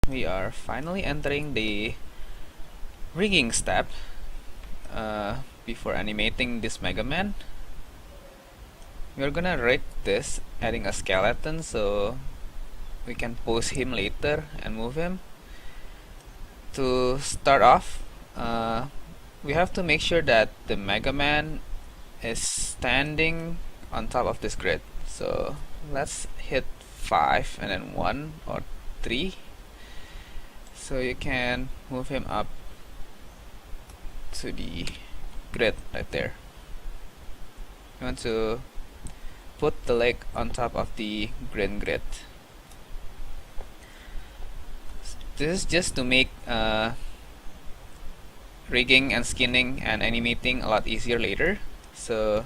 we are finally entering the rigging step before animating this Mega Man. We're gonna rig this, adding a skeleton so we can pose him later and move him. To start off, we have to make sure that the Mega Man is standing on top of this grid. So let's hit 5 and then 1 or 3 so you can move him up to the grid right there. You want to put the leg on top of the green grid. This is just to make rigging and skinning and animating a lot easier later. So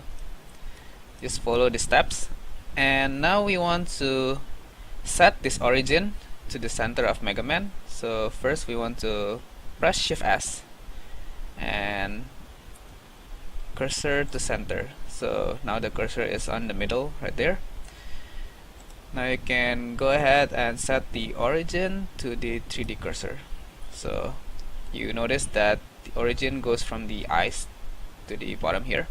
just follow the steps. And now we want to set this origin to the center of Mega Man. So first we want to press Shift S and cursor to center. So now the cursor is on the middle right there. Now you can go ahead and set the origin to the 3D cursor. So you notice that the origin goes from the eyes to the bottom here.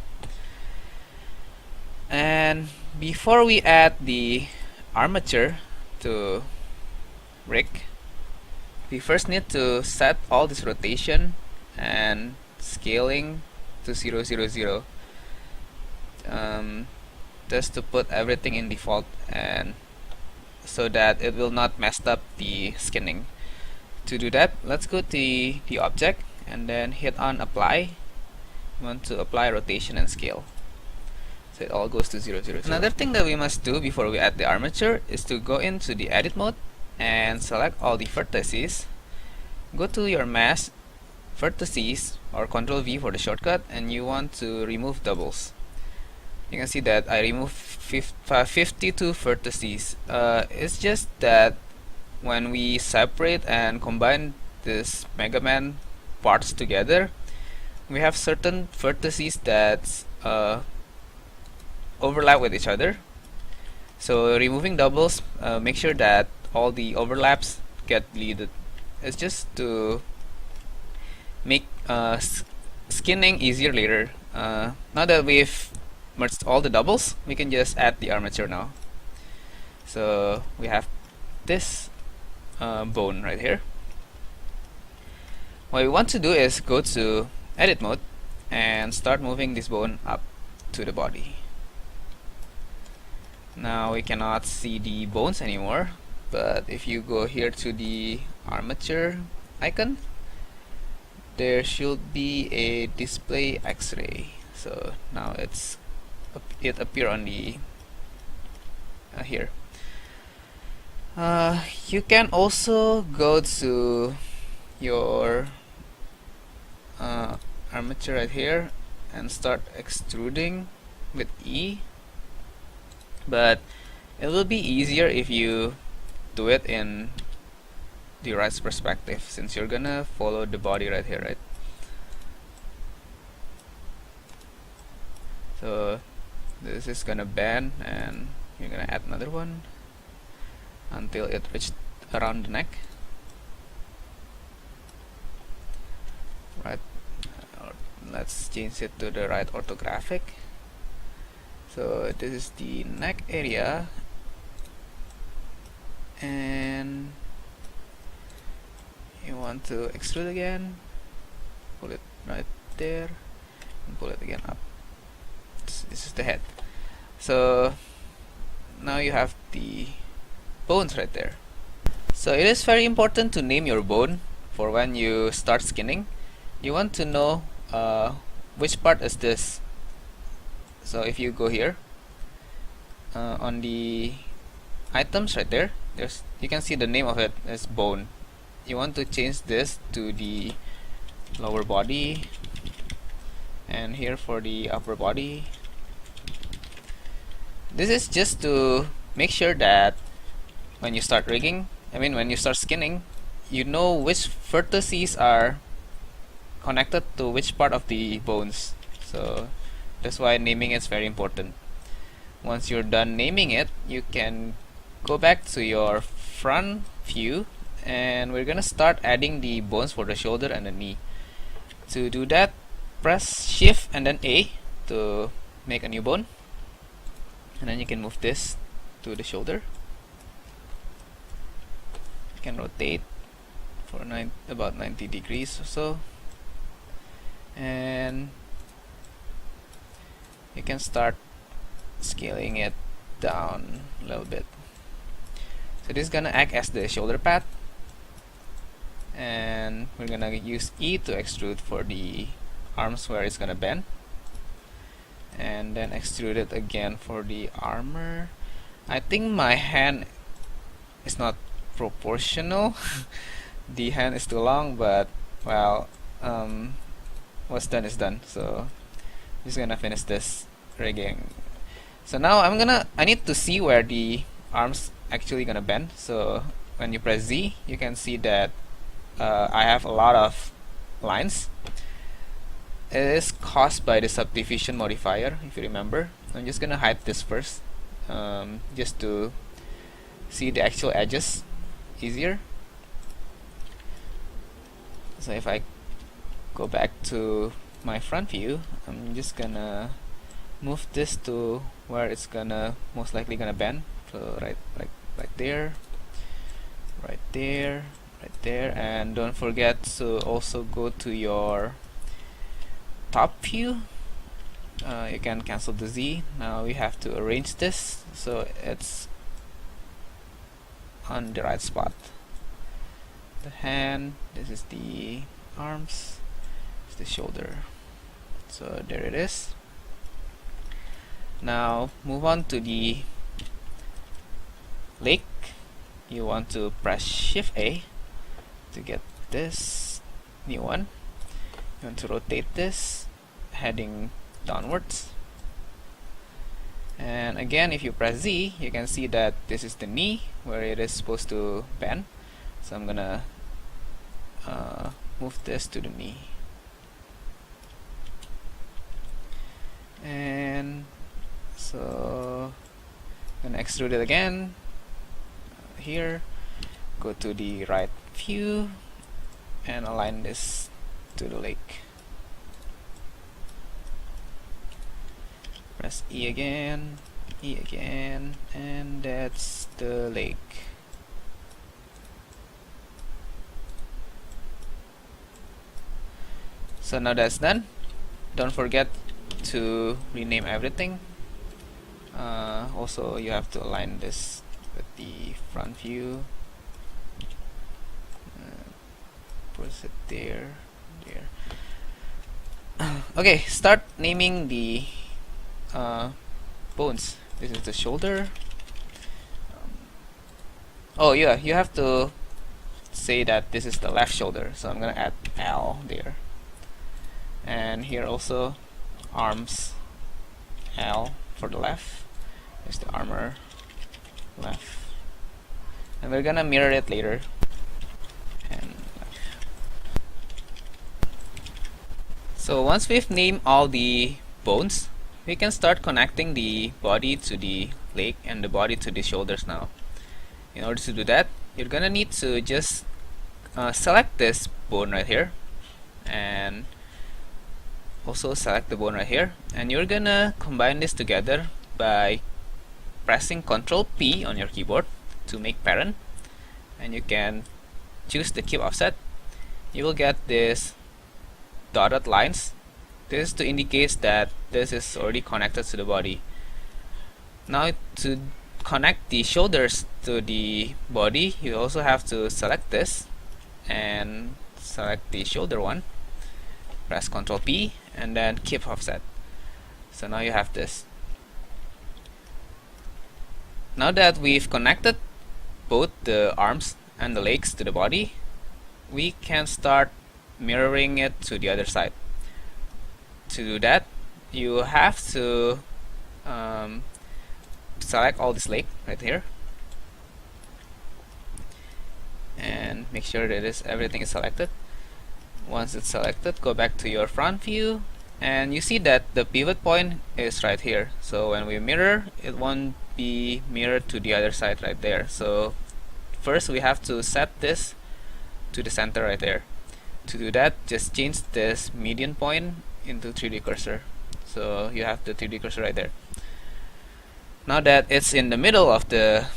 And before we add the armature to rig, we first need to set all this rotation and scaling to 0, 0, 0. Just to put everything in default and so that it will not mess up the skinning. To do that, let's go to the object and then hit on apply. We want to apply rotation and scale. So it all goes to 0, 0, 0. Another thing that we must do before we add the armature is to go into the edit mode and select all the vertices. Go to your mask, vertices, or Ctrl V for the shortcut, and you want to remove doubles. You can see that I removed 52 vertices. It's just that when we separate and combine this Mega Man parts together, we have certain vertices that overlap with each other. So removing doubles, make sure that all the overlaps get deleted. It's just to make skinning easier later. Now that we've merged all the doubles, we can just add the armature now. So we have this bone right here. What we want to do is go to edit mode and start moving this bone up to the body. Now we cannot see the bones anymore, but if you go here to the armature icon, there should be a display X-ray. So now it appear on the here. You can also go to your armature right here and start extruding with E, but it will be easier if you do it in the right perspective, since you're gonna follow the body right here, right? So this is gonna bend and you're gonna add another one until it reached around the neck, right? Let's change it to the right orthographic. So this is the neck area, and you want to extrude again, pull it right there and pull it again up. This is the head. So now you have the bones right there. So it is very important to name your bone for when you start skinning. You want to know which part is this. So if you go here on the items right there, you can see the name of it is bone. You want to change this to the lower body, and here for the upper body. This is just to make sure that when you start rigging, when you start skinning, you know which vertices are connected to which part of the bones. So that's why naming is very important. Once you're done naming it, you can go back to your front view and we're gonna start adding the bones for the shoulder and the knee. To do that, press shift and then A to make a new bone, and then you can move this to the shoulder. You can rotate for about 90 degrees or so, and you can start scaling it down a little bit. So this is gonna act as the shoulder pad, and we're gonna use E to extrude for the arms where it's gonna bend, and then extrude it again for the armor. I think my hand is not proportional. The hand is too long, but well, what's done is done. So I'm just gonna finish this rigging. So now I need to see where the arms actually gonna bend. So when you press Z, you can see that I have a lot of lines. It is caused by the subdivision modifier, if you remember. I'm just gonna hide this first, just to see the actual edges easier. So if I go back to my front view, I'm just gonna move this to where it's gonna most likely gonna bend. So right there, right there, right there, and don't forget to also go to your top view. You can cancel the Z. Now we have to arrange this so it's on the right spot. The hand, this is the arms, this is the shoulder. So there it is. Now move on to the leg. You want to press shift A to get this new one. You want to rotate this heading downwards, and again if you press Z, you can see that this is the knee where it is supposed to bend. So I'm gonna move this to the knee, and so I'm gonna extrude it again here, go to the right view and align this to the leg. Press E again, and that's the leg. So now that's done. Don't forget to rename everything. Also, you have to align this with the front view. Push it there. Okay, start naming the bones. This is the shoulder. Oh yeah, you have to say that this is the left shoulder, so I'm gonna add L there. And here also arms, L for the left. There's the armor, left. And we're gonna mirror it later. And so once we've named all the bones, we can start connecting the body to the leg and the body to the shoulders now. In order to do that, you're gonna need to just select this bone right here, and also select the bone right here, and you're gonna combine this together by pressing Ctrl P on your keyboard to make parent, and you can choose the keep offset. You will get this dotted lines. This is to indicate that this is already connected to the body. Now to connect the shoulders to the body, you also have to select this and select the shoulder one, press Ctrl P and then keep offset. So now you have this. Now that we've connected both the arms and the legs to the body, we can start mirroring it to the other side. To do that, you have to select all this leg right here and make sure that everything is selected. Once it's selected, go back to your front view, and you see that the pivot point is right here. So when we mirror, it won't be mirrored to the other side right there. So first we have to set this to the center right there. To do that, just change this median point into 3D cursor. So you have the 3D cursor right there. Now that it's in the middle of the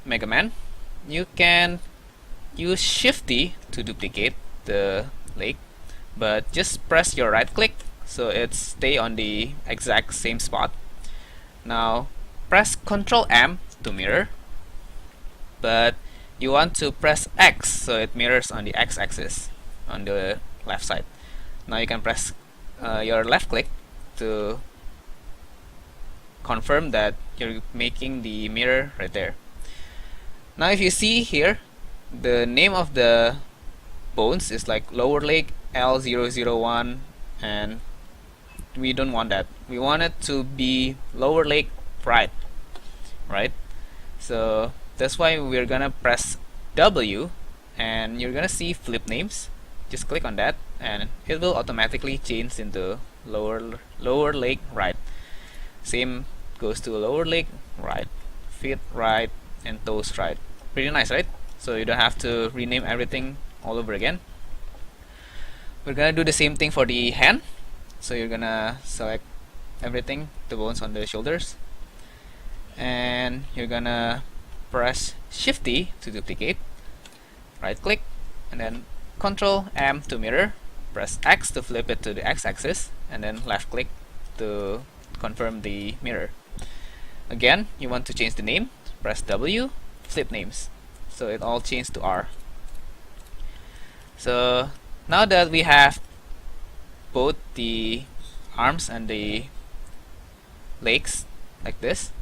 Mega Man, you can use Shift D to duplicate the lake, but just press your right click so it stay on the exact same spot. Now press Ctrl M to mirror, but you want to press X so it mirrors on the X axis on the left side. Now you can press your left click to confirm that you're making the mirror right there. Now if you see here, the name of the bones is like Lower Lake L001, and we don't want that. We want it to be Lower Lake right. So that's why we're gonna press W, and you're gonna see flip names. Just click on that and it will automatically change into Lower Lake right. Same goes to Lower Lake right, feet right, and toes right. Pretty nice, right? So you don't have to rename everything all over again. We're gonna do the same thing for the hand. So you're gonna select everything, the bones on the shoulders, and you're gonna press Shift D to duplicate, right click, and then Ctrl M to mirror, press X to flip it to the X axis, and then left click to confirm the mirror. Again, you want to change the name, press W, flip names, so it all changed to R. So now that we have both the arms and the legs like this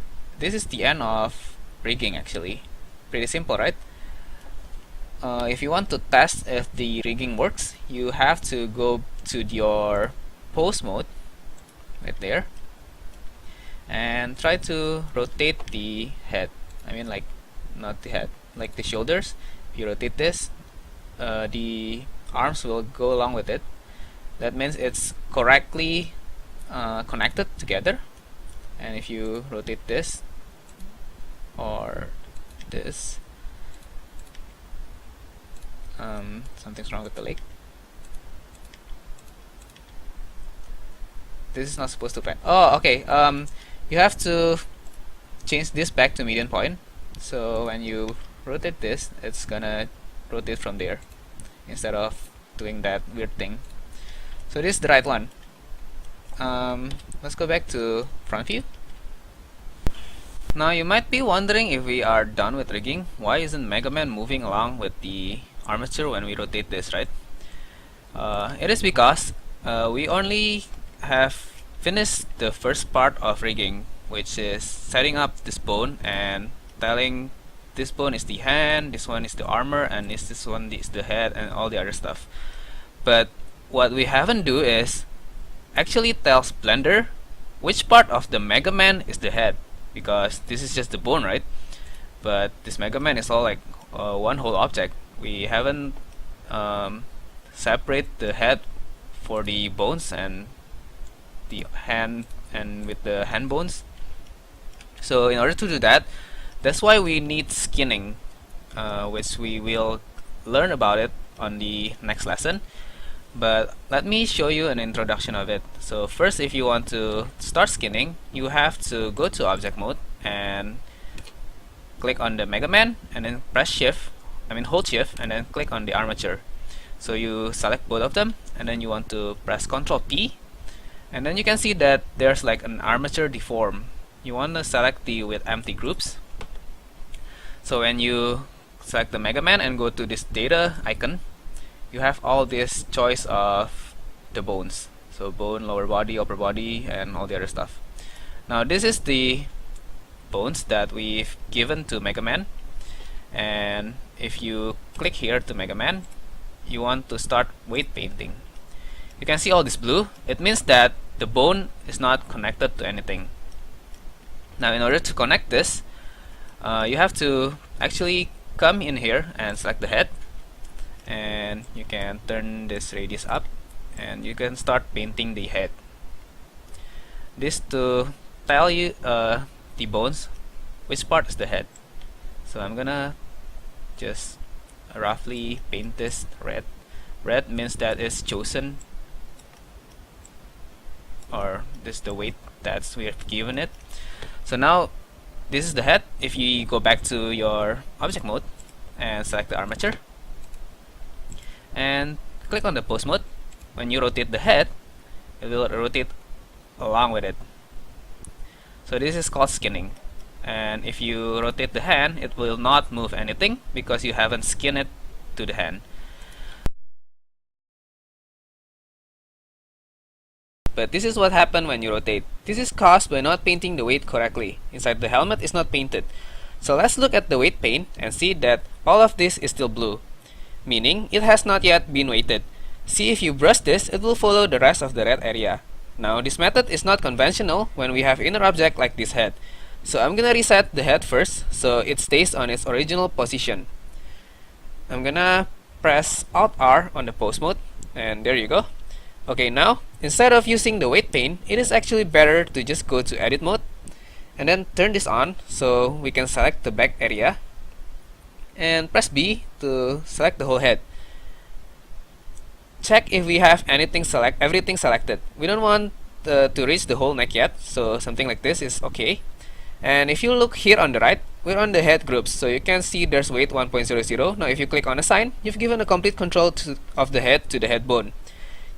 is the end of rigging actually. Pretty simple, right? If you want to test if the rigging works, you have to go to your pose mode right there and try to rotate the head. I mean, like, not the head, like the shoulders. If you rotate this, the arms will go along with it. That means it's correctly connected together. And if you rotate this or this, something's wrong with the leg. This is not supposed to pan. Oh, okay. You have to change this back to median point. So when you rotate this, it's gonna rotate from there instead of doing that weird thing. So this is the right one. Let's go back to front view. Now you might be wondering, if we are done with rigging, why isn't Mega Man moving along with the armature when we rotate this, right? It is because we only have finished the first part of rigging, which is setting up this bone and telling this bone is the hand, this one is the armor, and this one is the head, and all the other stuff. But what we haven't do is actually tells Blender which part of the Mega Man is the head, because this is just the bone, right? But this Mega Man is all like one whole object. We haven't separate the head for the bones and the hand, and with the hand bones. So in order to do that, that's why we need skinning, which we will learn about it on the next lesson. But let me show you an introduction of it. So first, if you want to start skinning, you have to go to object mode and click on the Mega Man, and then press shift, hold shift, and then click on the armature. So you select both of them, and then you want to press Ctrl P, and then you can see that there's like an armature deform. You want to select the with empty groups. So when you select the Mega Man and go to this data icon, you have all this choice of the bones. So bone, lower body, upper body, and all the other stuff. Now this is the bones that we've given to Mega Man, and if you click here to Mega Man, you want to start weight painting. You can see all this blue. It means that the bone is not connected to anything. Now in order to connect this, you have to actually come in here and select the head, and you can turn this radius up, and you can start painting the head. This to tell you the bones which part is the head. So I'm gonna just roughly paint this red. Red means that it's chosen, or this is the weight that we have given it. So now this is the head. If you go back to your object mode and select the armature and click on the pose mode, when you rotate the head, it will rotate along with it. So this is called skinning. And if you rotate the hand, it will not move anything because you haven't skinned it to the hand. But this is what happened when you rotate. This is caused by not painting the weight correctly. Inside the helmet is not painted. So let's look at the weight paint and see that all of this is still blue, meaning it has not yet been weighted. See, if you brush this, it will follow the rest of the red area. Now this method is not conventional when we have inner object like this head. So I'm gonna reset the head first so it stays on its original position. I'm gonna press Alt R on the pose mode, and there you go. Okay, now instead of using the weight paint, it is actually better to just go to edit mode and then turn this on so we can select the back area and press B to select the whole head. Check if we have everything selected. We don't want to reach the whole neck yet, so something like this is okay. And if you look here on the right, we're on the head groups, so you can see there's weight 1.00. Now if you click on assign, you've given a complete control of the head to the head bone.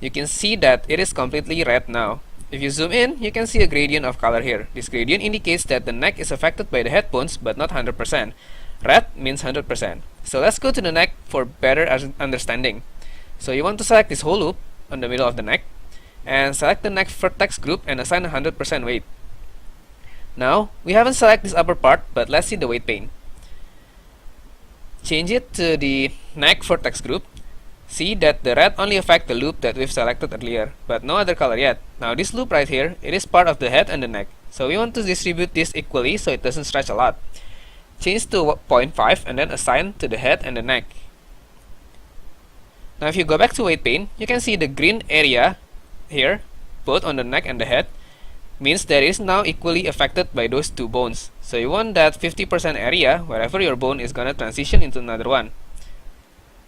You can see that it is completely red now. If you zoom in, you can see a gradient of color here. This gradient indicates that the neck is affected by the head bones but not 100%. Red means 100%. So let's go to the neck for better understanding. So you want to select this whole loop on the middle of the neck and select the neck vertex group and assign 100% weight. Now we haven't selected this upper part, but let's see the weight paint. Change it to the neck vertex group. See that the red only affects the loop that we've selected earlier, but no other color yet. Now this loop right here, it is part of the head and the neck. So we want to distribute this equally so it doesn't stretch a lot. Change to 0.5 and then assign to the head and the neck. Now if you go back to weight paint, you can see the green area here, both on the neck and the head, means that it is now equally affected by those two bones. So you want that 50% area wherever your bone is gonna transition into another one.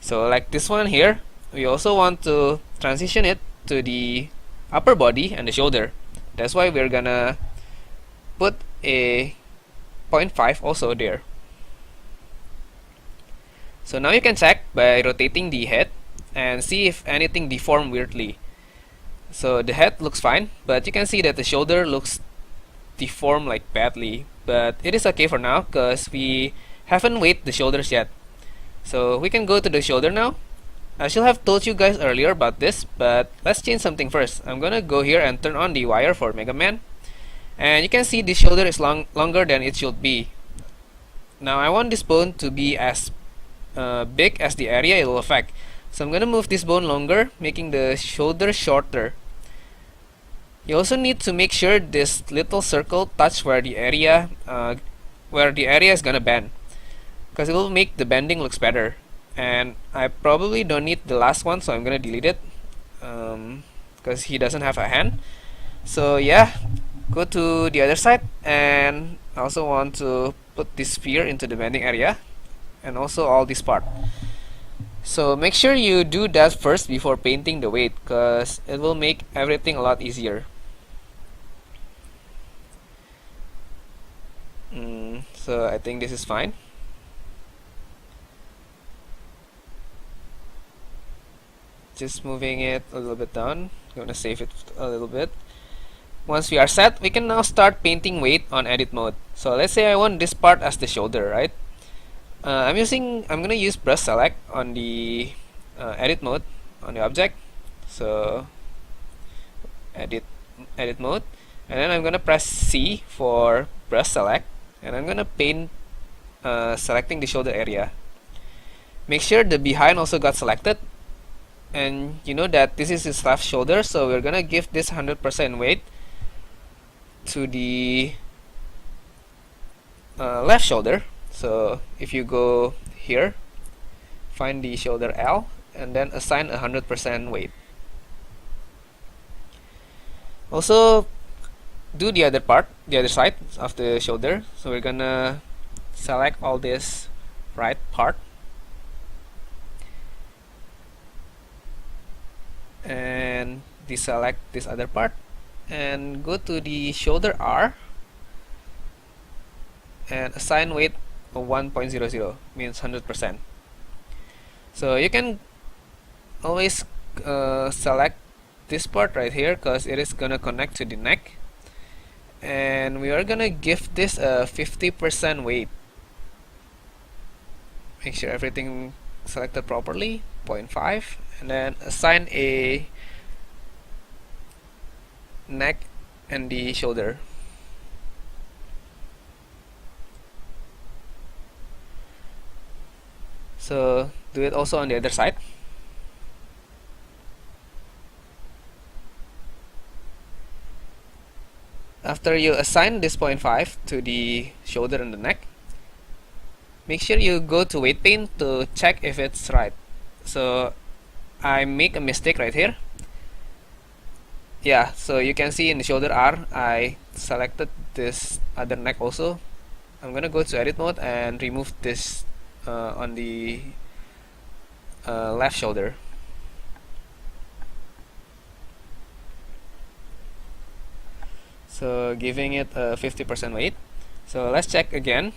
So like this one here, we also want to transition it to the upper body and the shoulder. That's why we're gonna put a 0.5 also there. So now you can check by rotating the head and see if anything deformed weirdly. So the head looks fine, but you can see that the shoulder looks deformed like badly. But it is okay for now because we haven't weighed the shoulders yet. So we can go to the shoulder now. I should have told you guys earlier about this, but let's change something first. I'm gonna go here and turn on the wire for Mega Man. And you can see the shoulder is longer than it should be. Now I want this bone to be as big as the area it will affect. So I'm gonna move this bone longer, making the shoulder shorter. You also need to make sure this little circle touch where the area is gonna bend, because it will make the bending looks better. And I probably don't need the last one, so I'm gonna delete it because he doesn't have a hand. So yeah, go to the other side, and I also want to put this sphere into the bending area and also all this part. So make sure you do that first before painting the weight, because it will make everything a lot easier. So I think this is fine. Just moving it a little bit down. I'm gonna save it a little bit. Once we are set, we can now start painting weight on edit mode. So let's say I want this part as the shoulder, right? I'm gonna use brush select on the edit mode on the object. So edit mode, and then I'm gonna press C for brush select, and I'm gonna paint selecting the shoulder area. Make sure the behind also got selected, and you know that this is his left shoulder, so we're gonna give this 100% weight to the left shoulder. So if you go here, find the shoulder L and then assign 100% weight. Also do the other part, the other side of the shoulder. So we're gonna select all this right part deselect this other part and go to the shoulder R and assign weight of 1.00, means 100%. So you can always select this part right here because it is gonna connect to the neck, and we are gonna give this a 50% weight. Make sure everything selected properly, 0.5, and then assign a neck and the shoulder. So do it also on the other side. After you assign this 0.5 to the shoulder and the neck, make sure you go to weight pane to check if it's right. So I make a mistake right here. Yeah, so you can see in the shoulder R, I selected this other neck also. I'm gonna go to edit mode and remove this on the left shoulder. So giving it a 50% weight. So let's check again.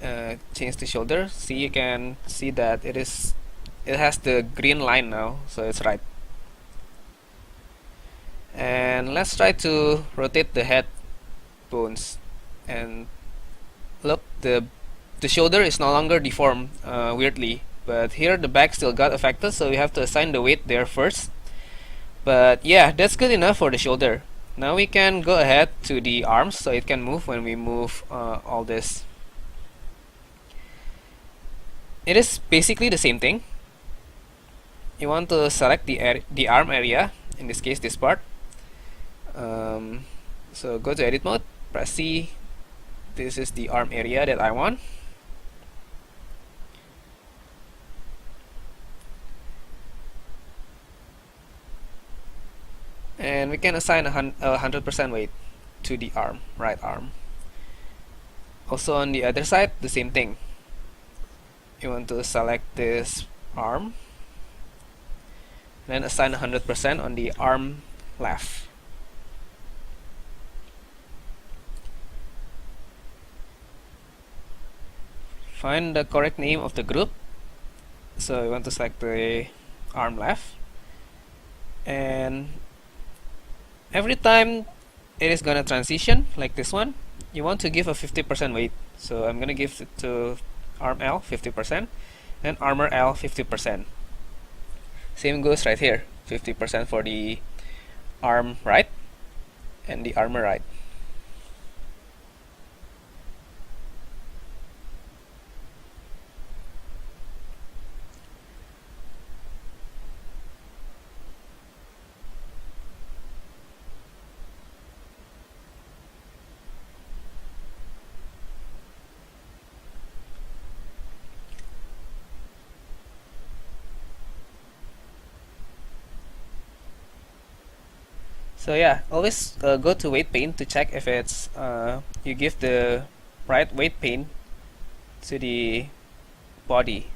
Change the shoulder. See, you can see that it has the green line now, so it's right. And let's try to rotate the head bones, and look, the shoulder is no longer deformed weirdly, but here the back still got affected, so we have to assign the weight there first. But yeah, that's good enough for the shoulder. Now we can go ahead to the arms so it can move when we move all this. It is basically the same thing. You want to select the arm area, in this case this part. So go to edit mode, press C. This is the arm area that I want. And we can assign 100% weight to the arm, right arm. Also on the other side, the same thing. You want to select this arm, then assign 100% on the arm left. Find the correct name of the group. So we want to select the arm left, and every time it is gonna transition like this one, you want to give a 50% weight. So I'm gonna give it to arm L 50% and armor L 50%. Same goes right here, 50% for the arm right and the armor right. So yeah, always go to weight pane to check if it's you give the right weight pane to the body.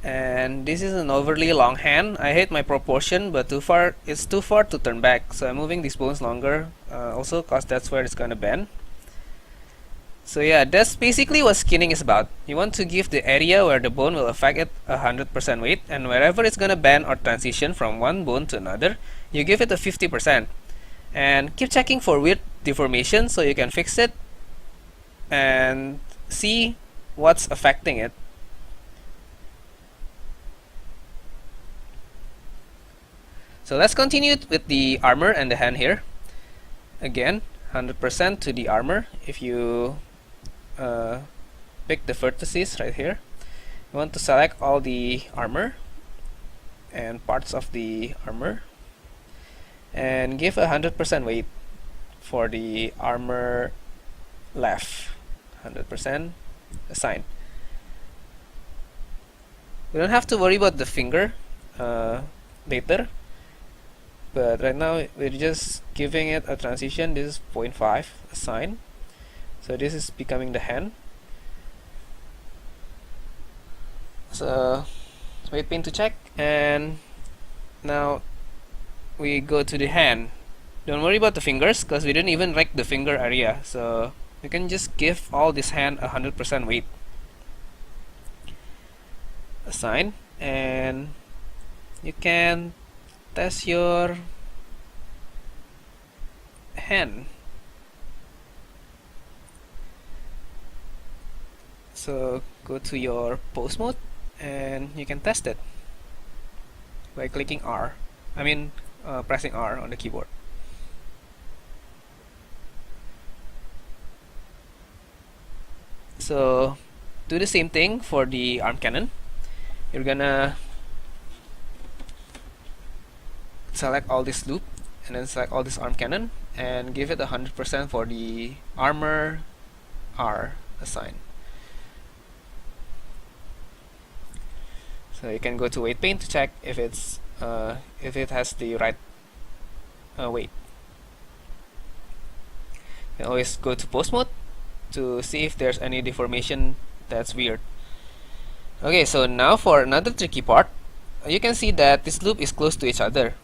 And this is an overly long hand. I hate my proportion, but it's too far to turn back, so I'm moving these bones longer, also cause that's where it's gonna bend. So yeah, that's basically what skinning is about. You want to give the area where the bone will affect it 100% weight, and wherever it's gonna bend or transition from one bone to another, you give it a 50%. And keep checking for weird deformation so you can fix it and see what's affecting it. So let's continue with the armor and the hand here. Again, 100% to the armor. If you pick the vertices right here, you want to select all the armor and parts of the armor and give 100% weight for the armor left. 100% assign. We don't have to worry about the finger later, but right now we're just giving it a transition. This is 0.5 assign, so this is becoming the hand. So weight pane to check, And now we go to the hand. Don't worry about the fingers because we didn't even rect the finger area, so you can just give all this hand 100% weight. Assign, and you can test your hand. So go to your pose mode and you can test it by clicking R. Pressing R on the keyboard. So do the same thing for the arm cannon. You're gonna select all this loop and then select all this arm cannon and give it 100% for the armor R assign. So you can go to weight pane to check if it has the right weight. You can always go to pose mode to see if there's any deformation that's weird. Okay, so now for another tricky part, you can see that this loop is close to each other.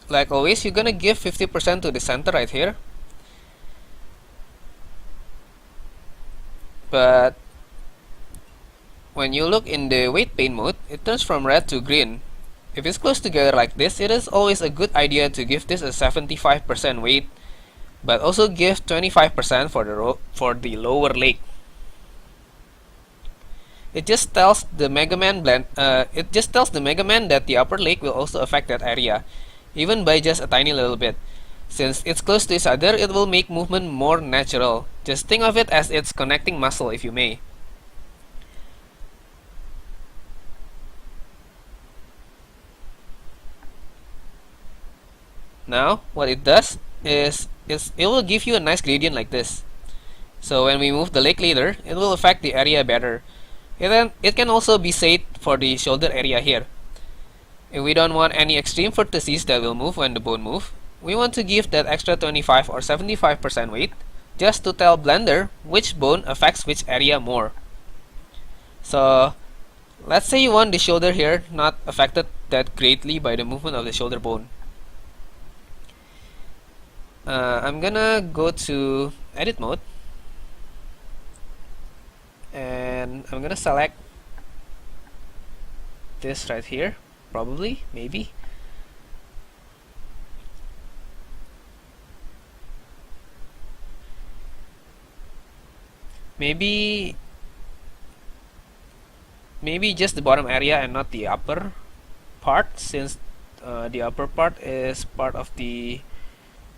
Like always, you're gonna give 50% to the center right here, but when you look in the weight pane mode, it turns from red to green. If it's close together like this, it is always a good idea to give this a 75% weight, but also give 25% for the lower leg. It just tells the Mega Man that the upper leg will also affect that area, even by just a tiny little bit. Since it's close to each other, it will make movement more natural. Just think of it as its connecting muscle, if you may. Now, what it does is it will give you a nice gradient like this. So when we move the leg later, it will affect the area better. It can also be set for the shoulder area here. If we don't want any extreme vertices that will move when the bone moves, we want to give that extra 25 or 75% weight just to tell Blender which bone affects which area more. So let's say you want the shoulder here not affected that greatly by the movement of the shoulder bone. I'm gonna go to edit mode and I'm gonna select this right here, probably, maybe. Maybe just the bottom area and not the upper part, since the upper part is part of the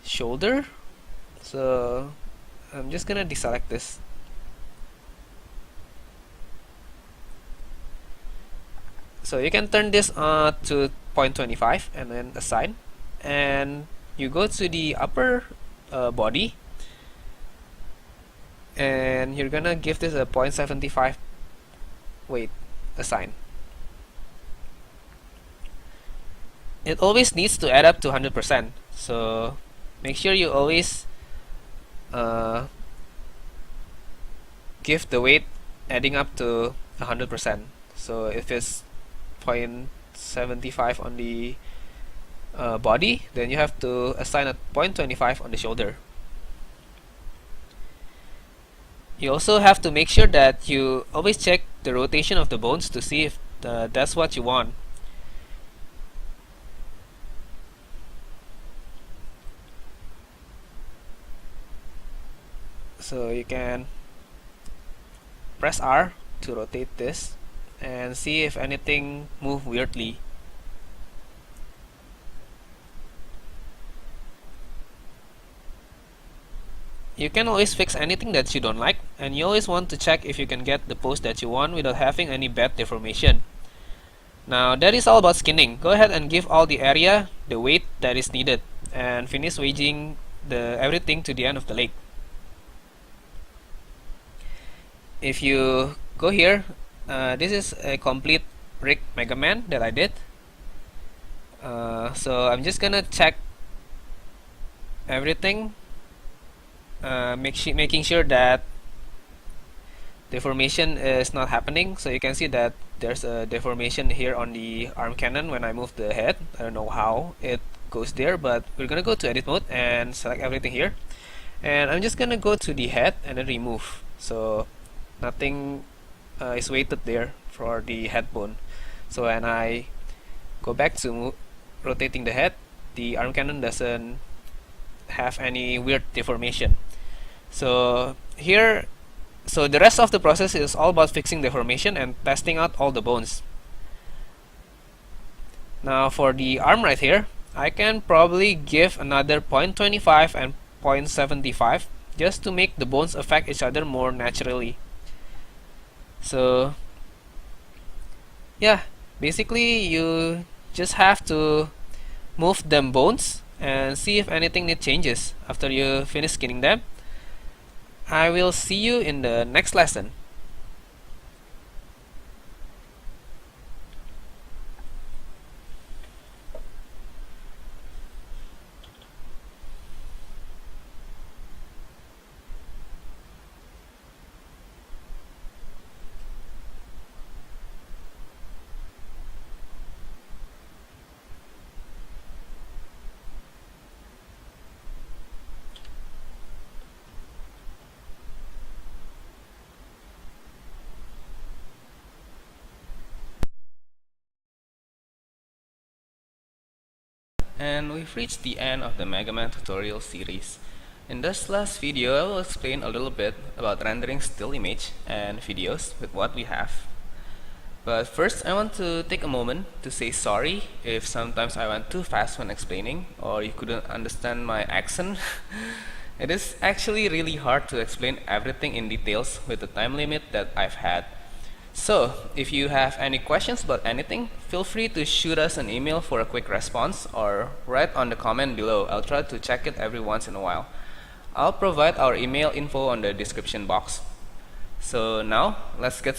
shoulder. So I'm just gonna deselect this. So you can turn this to 0.25 and then assign, and you go to the upper body and you're gonna give this a 0.75 weight assign. It always needs to add up to 100%, so make sure you always give the weight adding up to 100%. So if it's 0.75 on the body, then you have to assign a 0.25 on the shoulder. You also have to make sure that you always check the rotation of the bones to see if that's what you want. So you can press R to rotate this and see if anything move weirdly. You can always fix anything that you don't like, and you always want to check if you can get the pose that you want without having any bad deformation. Now that is all about skinning. Go ahead and give all the area the weight that is needed and finish wedging everything to the end of the leg. If you go here, this is a complete rig Mega Man that I did. So I'm just gonna check everything, making sure that deformation is not happening. So you can see that there's a deformation here on the arm cannon when I move the head. I don't know how it goes there, but we're gonna go to edit mode and select everything here, and I'm just gonna go to the head and then remove, so nothing is weighted there for the head bone. So when I go back to rotating the head, the arm cannon doesn't have any weird deformation. So here, so the rest of the process is all about fixing deformation and testing out all the bones. Now for the arm right here, I can probably give another 0.25 and 0.75 just to make the bones affect each other more naturally. So yeah, basically you just have to move them bones and see if anything need changes after you finish skinning them. I will see you in the next lesson. And we've reached the end of the Mega Man tutorial series. In this last video, I will explain a little bit about rendering still image and videos with what we have. But first, I want to take a moment to say sorry if sometimes I went too fast when explaining or you couldn't understand my accent. It is actually really hard to explain everything in details with the time limit that I've had. So, if you have any questions about anything, feel free to shoot us an email for a quick response or write on the comment below. I'll try to check it every once in a while. I'll provide our email info on the description box. So now, let's get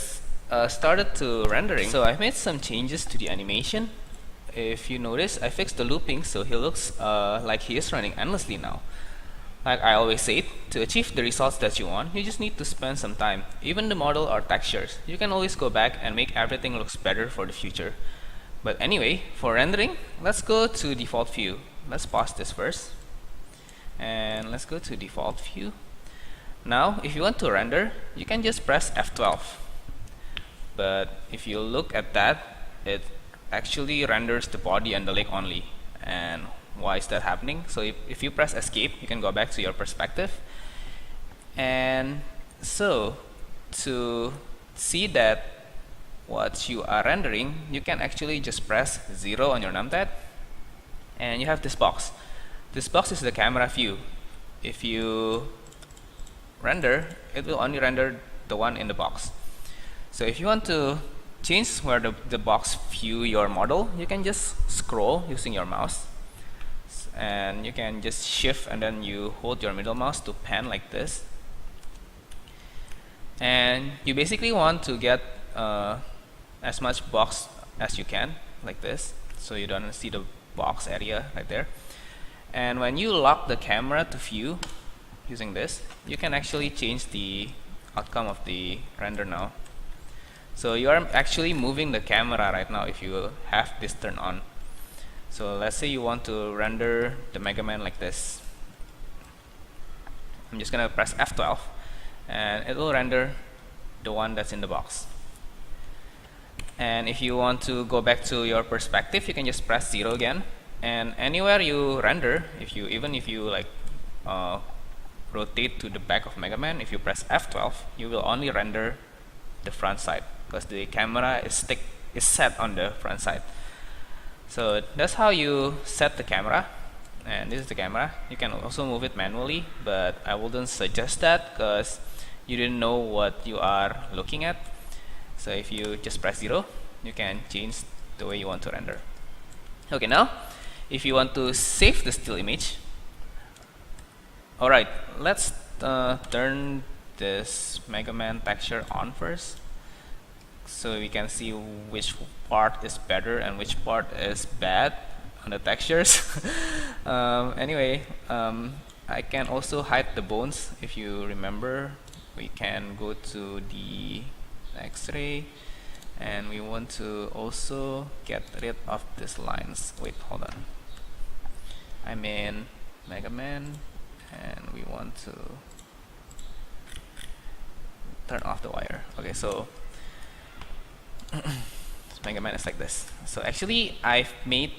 started to rendering. So I've made some changes to the animation. If you notice, I fixed the looping so he looks like he is running endlessly now. Like I always say, to achieve the results that you want, you just need to spend some time. Even the model or textures, you can always go back and make everything looks better for the future. But anyway, for rendering, let's go to default view. Let's pause this first. And let's go to default view. Now, if you want to render, you can just press F12. But if you look at that, it actually renders the body and the leg only. And why is that happening? So if you press escape, you can go back to your perspective. And so to see that what you are rendering, you can actually just press 0 on your numpad and you have this box. This box is the camera view. If you render, it will only render the one in the box. So if you want to change where the box view your model, you can just scroll using your mouse. And you can just shift and then you hold your middle mouse to pan like this, and you basically want to get as much box as you can like this, so you don't see the box area right there. And when you lock the camera to view using this, you can actually change the outcome of the render now. So you are actually moving the camera right now if you have this turned on. So let's say you want to render the Mega Man like this. I'm just gonna press F12 and it will render the one that's in the box. And if you want to go back to your perspective, you can just press 0 again, and anywhere you render, even if you like rotate to the back of Mega Man, if you press F12, you will only render the front side because the camera is set on the front side. So that's how you set the camera, and this is the camera. You can also move it manually, but I wouldn't suggest that because you didn't know what you are looking at. So if you just press 0, you can change the way you want to render. Okay, now if you want to save the still image, alright, let's turn this Mega Man texture on first, so we can see which part is better and which part is bad on the textures. Anyway, I can also hide the bones. If you remember, we can go to the X-ray and we want to also get rid of these lines. Wait, hold on. I'm in Mega Man, and we want to turn off the wire. Okay, so Mega Man is like this. So actually, I've made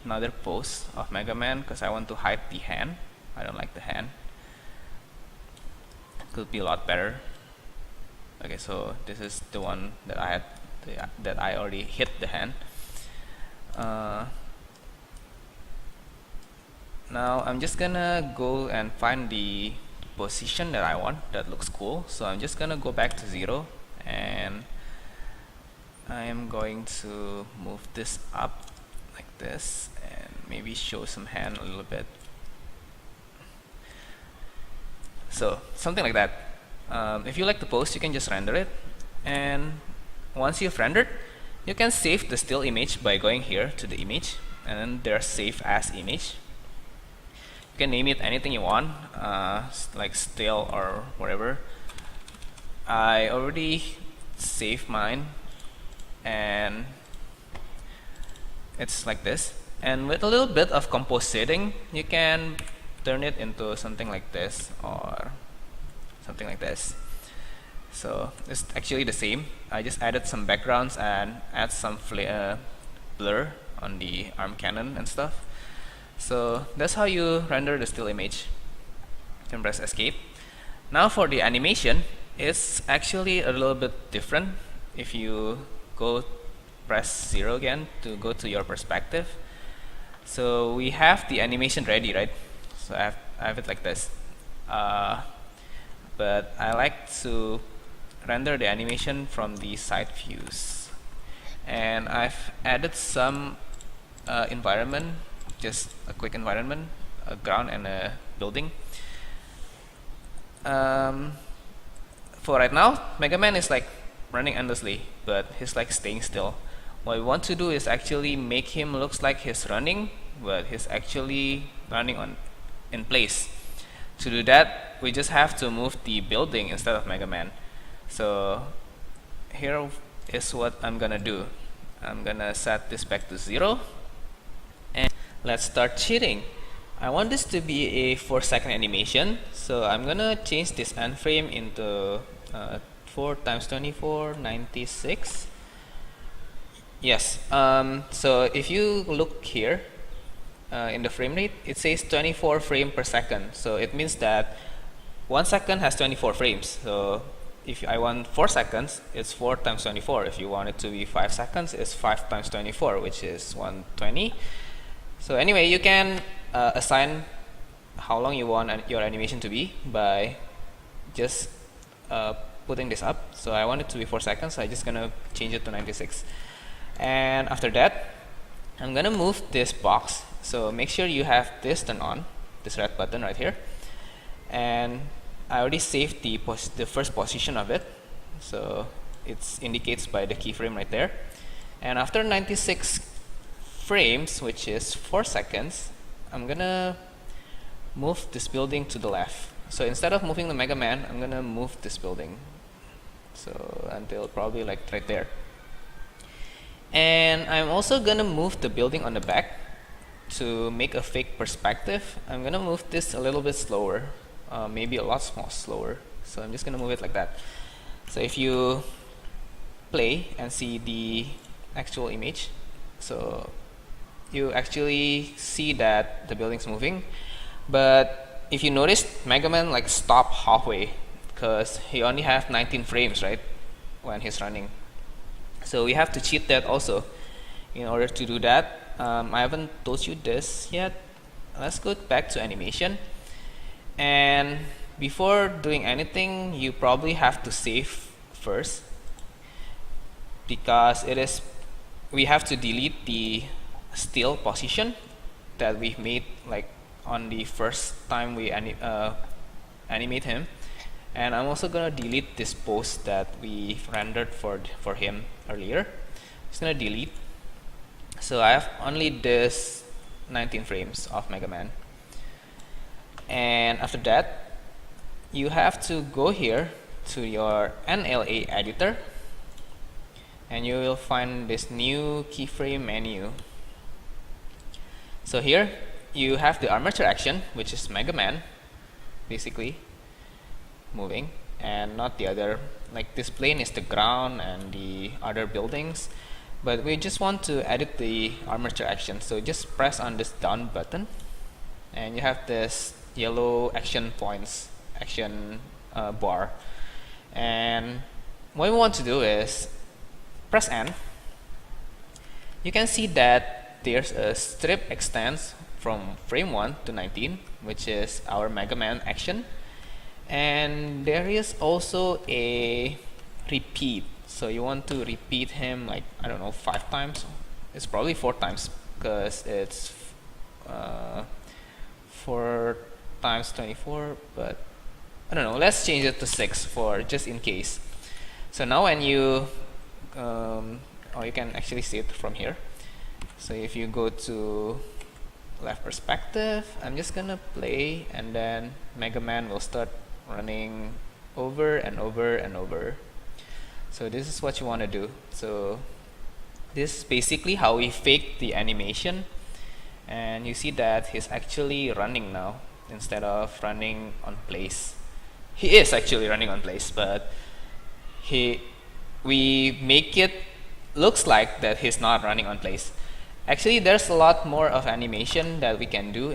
another pose of Mega Man because I want to hide the hand. I don't like the hand. Could be a lot better. Okay, so this is the one that I had, that I already hit the hand. Now I'm just gonna go and find the position that I want that looks cool. So I'm just gonna go back to 0, and I am going to move this up like this and maybe show some hand a little bit. So something like that. If you like the pose, you can just render it, and once you've rendered, you can save the still image by going here to the image, and then there's save as image. You can name it anything you want, like still or whatever. I already saved mine, and it's like this. And with a little bit of compositing, you can turn it into something like this or something like this. So it's actually the same. I just added some backgrounds and add some blur on the arm cannon and stuff. So that's how you render the still image. You can press escape. Now for the animation, it's actually a little bit different. If you go press 0 again to go to your perspective. So we have the animation ready, right? So I have it like this. But I like to render the animation from the side views. And I've added some environment, just a quick environment, a ground and a building. For right now, Mega Man is like running endlessly, but he's like staying still. What we want to do is actually make him looks like he's running, but he's actually running in place. To do that, we just have to move the building instead of Mega Man. So here is what I'm gonna do. I'm gonna set this back to 0, and let's start cheating. I want this to be a 4-second animation, so I'm gonna change this end frame into 4 times 24, 96. Yes, so if you look here in the frame rate, it says 24 frames per second. So it means that 1 second has 24 frames. So if I want 4 seconds, it's 4 times 24. If you want it to be 5 seconds, it's 5 times 24, which is 120. So anyway, you can assign how long you want your animation to be by just putting this up. So I want it to be 4 seconds, so I'm just gonna change it to 96. And after that, I'm gonna move this box. So make sure you have this turned on, this red button right here. And I already saved the first position of it, so it indicates by the keyframe right there. And after 96 frames, which is 4 seconds, I'm gonna move this building to the left. So instead of moving the Mega Man, I'm gonna move this building, so until probably like right there. And I'm also gonna move the building on the back to make a fake perspective. I'm gonna move this a little bit slower, maybe a lot slower. So I'm just gonna move it like that. So if you play and see the actual image, so you actually see that the building's moving. But if you notice, Mega Man like stopped halfway because he only has 19 frames, right, when he's running. So we have to cheat that also. In order to do that, I haven't told you this yet. Let's go back to animation. And before doing anything, you probably have to save first, because we have to delete the still position that we've made like on the first time we animate him. And I'm also gonna delete this pose that we rendered for him earlier. Just gonna delete. So I have only this 19 frames of Mega Man. And after that, you have to go here to your NLA editor, and you will find this new keyframe menu. So here you have the armature action, which is Mega Man basically moving, and not the other, like this plane is the ground and the other buildings, but we just want to edit the armature action. So just press on this down button and you have this yellow action points, action bar, and what we want to do is press N. You can see that there's a strip extends from frame 1 to 19, which is our Mega Man action, and there is also a repeat. So you want to repeat him like, I don't know, 5 times. It's probably 4 times because it's 4 times 24, but I don't know, let's change it to 6 for just in case. So now when you you can actually see it from here. So if you go to left perspective, I'm just gonna play, and then Mega Man will start running over and over and over. So this is what you want to do. So this is basically how we fake the animation, and you see that he's actually running now instead of running on place. He is actually running on place, but we make it looks like that he's not running on place. Actually, there's a lot more of animation that we can do.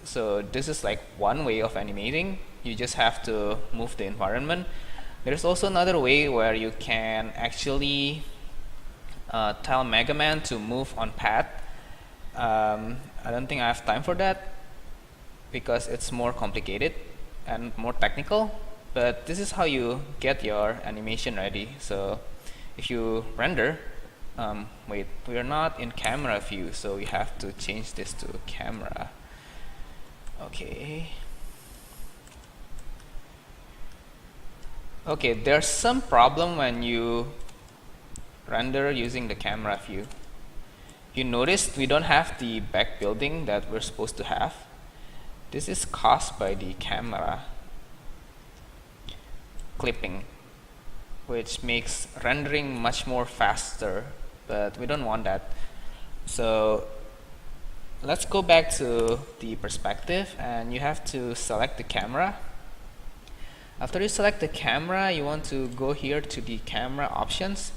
So this is like one way of animating. You just have to move the environment. There's also another way where you can actually tell Mega Man to move on path. I don't think I have time for that because it's more complicated and more technical, but this is how you get your animation ready. So if you render, wait, we are not in camera view, so we have to change this to camera. Okay. Okay, there's some problem when you render using the camera view. You noticed we don't have the back building that we're supposed to have. This is caused by the camera clipping, which makes rendering much more faster, but we don't want that. So let's go back to the perspective, and you have to select the camera. After you select the camera, you want to go here to the camera options,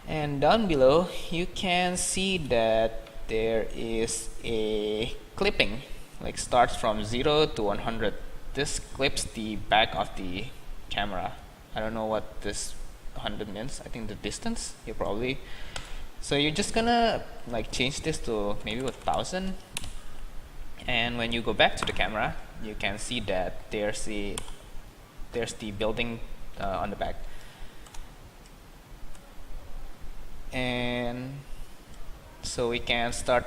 and down below you can see that there is a clipping, like starts from 0 to 100. This clips the back of the camera. I don't know what this 100 means. I think the distance, you probably. So you're just gonna like change this to maybe 1000, and when you go back to the camera, you can see that there's the building on the back. And so we can start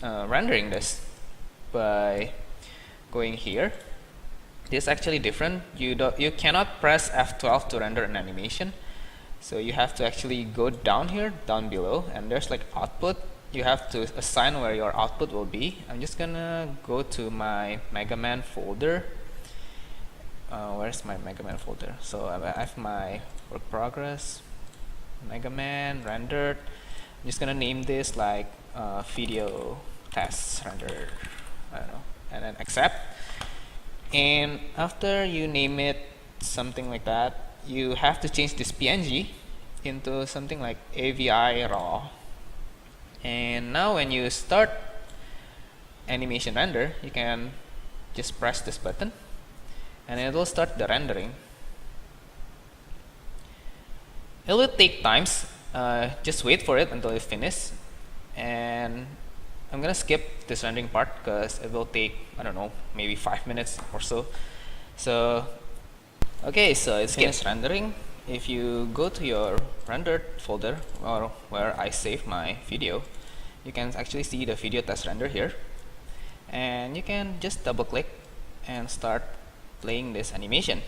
rendering this by going here. This is actually different. You cannot press F12 to render an animation, so you have to actually go down here, down below, and there's like output. You have to assign where your output will be. I'm just gonna go to my Mega Man folder. Where's my Mega Man folder? So I have my work progress, Mega Man rendered. I'm just gonna name this like video test rendered, I don't know, and then accept. And after you name it something like that, you have to change this PNG into something like AVI raw. And now when you start animation render, you can just press this button and it will start the rendering. It will take times, just wait for it until it finishes. And I'm gonna skip this rendering part because it will take, I don't know, maybe 5 minutes or so. So okay, so it's finished rendering. If you go to your rendered folder, or where I save my video, you can actually see the video test render here, and you can just double click and start playing this animation,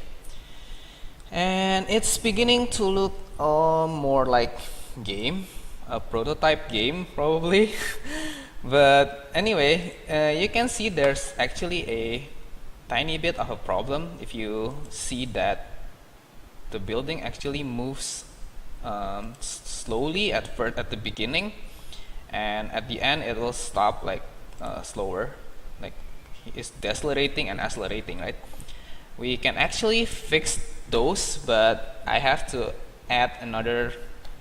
and it's beginning to look more like game, a prototype game probably. But anyway, you can see there's actually a tiny bit of a problem. If you see that the building actually moves slowly at the beginning, and at the end it will stop like slower, like it's decelerating and accelerating, right? We can actually fix those, but I have to add another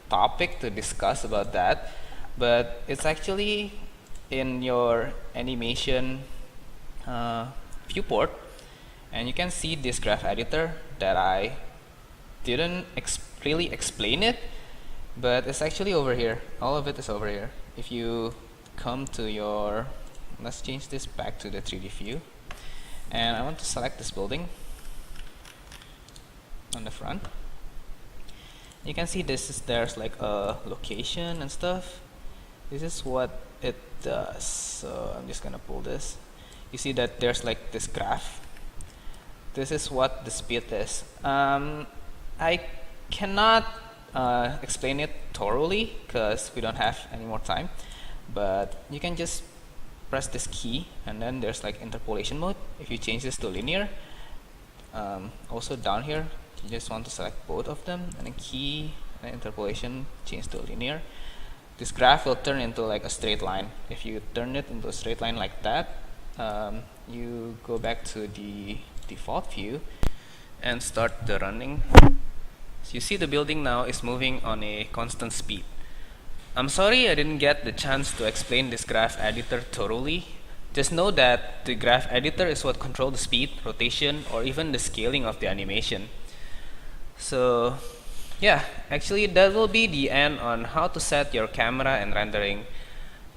topic to discuss about that. But it's actually in your animation viewport, and you can see this graph editor that I didn't really explain it, but it's actually over here. All of it is over here. If you come to your, let's change this back to the 3D view, and I want to select this building on the front. You can see there's like a location and stuff. This is what it does. So I'm just gonna pull this. You see that there's like this graph. This is what the speed is. I cannot explain it thoroughly because we don't have any more time, but you can just press this key, and then there's like interpolation mode. If you change this to linear, also down here you just want to select both of them, and then key and interpolation, change to linear. This graph will turn into like a straight line. If you turn it into a straight line like that, you go back to the default view and start the running. So you see the building now is moving on a constant speed. I'm sorry I didn't get the chance to explain this graph editor thoroughly. Just know that the graph editor is what controls the speed, rotation, or even the scaling of the animation. So yeah, actually that will be the end on how to set your camera and rendering.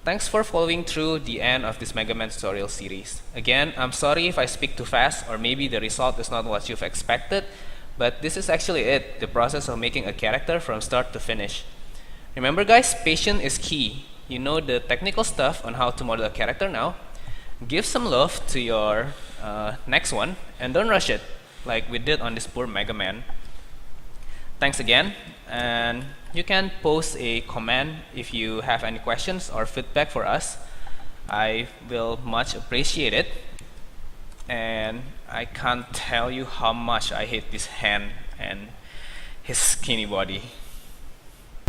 Thanks for following through the end of this Mega Man tutorial series. Again, I'm sorry if I speak too fast or maybe the result is not what you've expected, but this is actually it, the process of making a character from start to finish. Remember guys, patience is key. You know the technical stuff on how to model a character now. Give some love to your next one and don't rush it like we did on this poor Mega Man. Thanks again, and you can post a comment if you have any questions or feedback for us. I will much appreciate it, and I can't tell you how much I hate this hand and his skinny body.